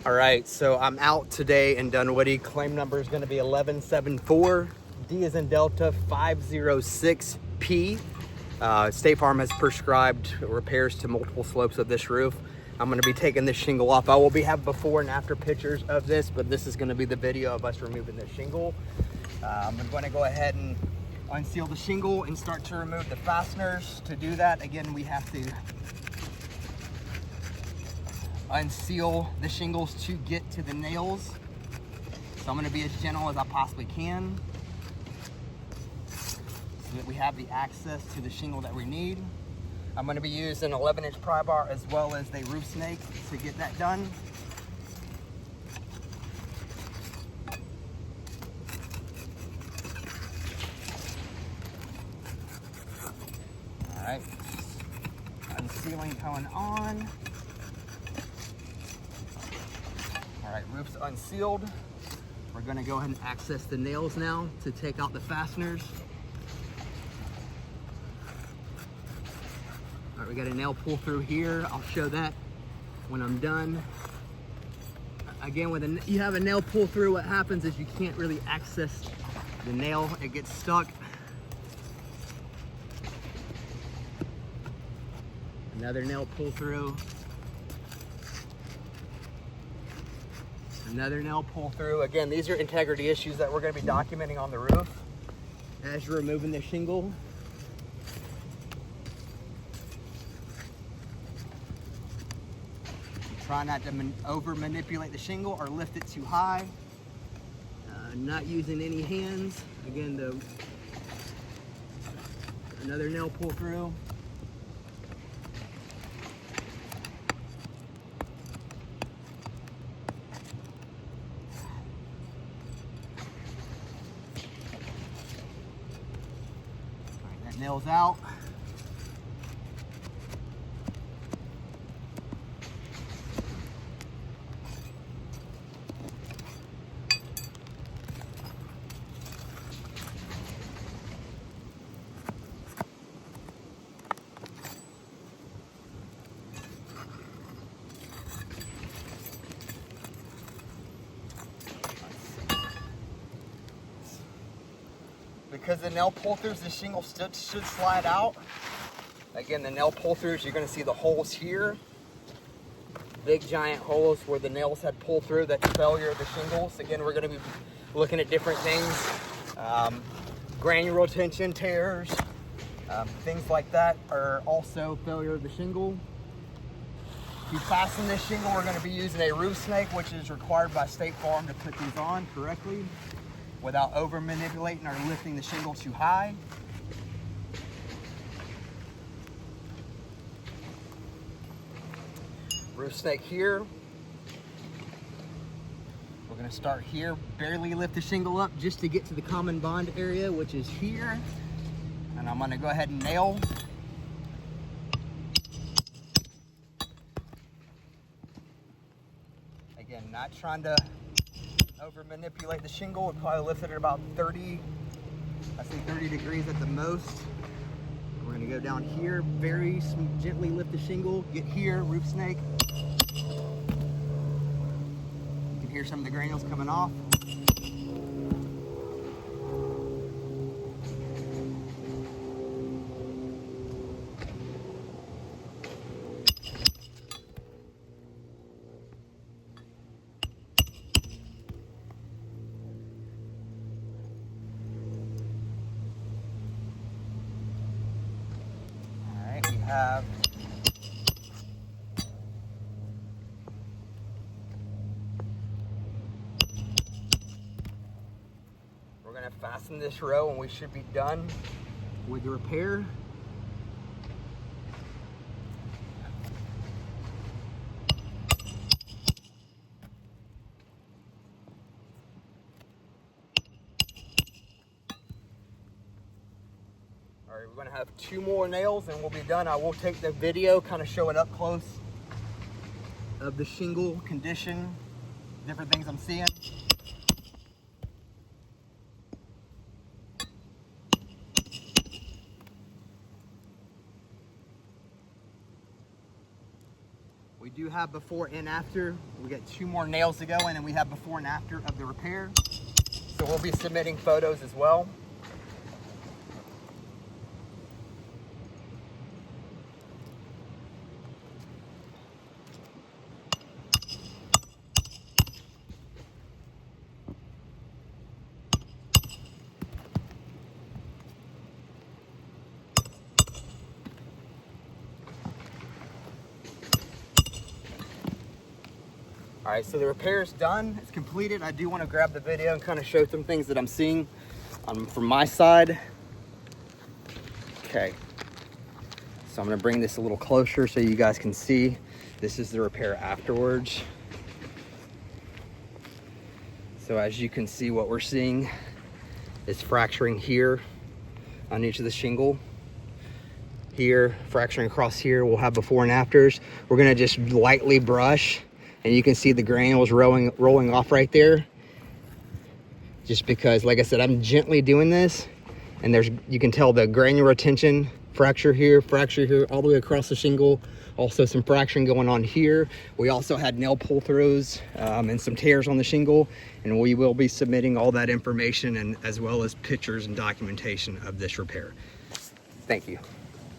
All right, so I'm out today in Dunwoody. Claim number is going to be 1174. D as in Delta 506P. State Farm has prescribed repairs to multiple slopes of this roof. I'm going to be taking this shingle off. I will have before and after pictures of this, but this is going to be the video of us removing the shingle. I'm going to go ahead and unseal the shingle and start to remove the fasteners. To do that, again, we have to unseal the shingles to get to the nails. So I'm going to be as gentle as I possibly can so that we have the access to the shingle that we need. I'm going to be using an 11-inch pry bar as well as the roof snake to get that done. All right, unsealing going on. All right, roof's unsealed. We're gonna go ahead and access the nails now to take out the fasteners. All right, we got a nail pull through here. I'll show that when I'm done. Again, when you have a nail pull through, what happens is you can't really access the nail. It gets stuck. Another nail pull through. Another nail pull through. Again, these are integrity issues that we're going to be documenting on the roof as you're removing the shingle. Try not to over manipulate the shingle or lift it too high. Not using any hands. Again, another nail pull through. Nails out. Because the nail pull-throughs, the shingle should slide out. Again, the nail pull-throughs, you're going to see the holes here. Big giant holes where the nails had pulled through. That's failure of the shingles. Again, we're going to be looking at different things. Granule tension tears, things like that are also failure of the shingle. To fasten this shingle, we're going to be using a roof snake, which is required by State Farm to put these on correctly without over manipulating or lifting the shingle too high. Roof snake here. We're gonna start here, barely lift the shingle up just to get to the common bond area, which is here. And I'm gonna go ahead and nail. Again, not trying to over manipulate the shingle. Would probably lift it at about 30, I say 30 degrees at the most. We're gonna go down here, very gently lift the shingle, get here, roof snake. You can hear some of the granules coming off. Have we're going to fasten this row and we should be done with the repair. All right, we're going to have 2 more nails and we'll be done. I will take the video, kind of show it up close of the shingle condition, different things I'm seeing. We do do have before and after. We got 2 more nails to go in, and we have before and after of the repair. So we'll be submitting photos as well. All right, so the repair is done, it's completed. I do want to grab the video and kind of show some things that I'm seeing from my side. Okay, so I'm gonna bring this a little closer so you guys can see. This is the repair afterwards. So as you can see, what we're seeing is fracturing here on each of the shingle. Here, fracturing across here. We'll have before and afters. We're gonna just lightly brush, and you can see the granules rolling off right there. Just because, like I said, I'm gently doing this, and you can tell the granular retention, fracture here, all the way across the shingle. Also some fracturing going on here. We also had nail pull-throughs and some tears on the shingle, and we will be submitting all that information, and as well as pictures and documentation of this repair. Thank you.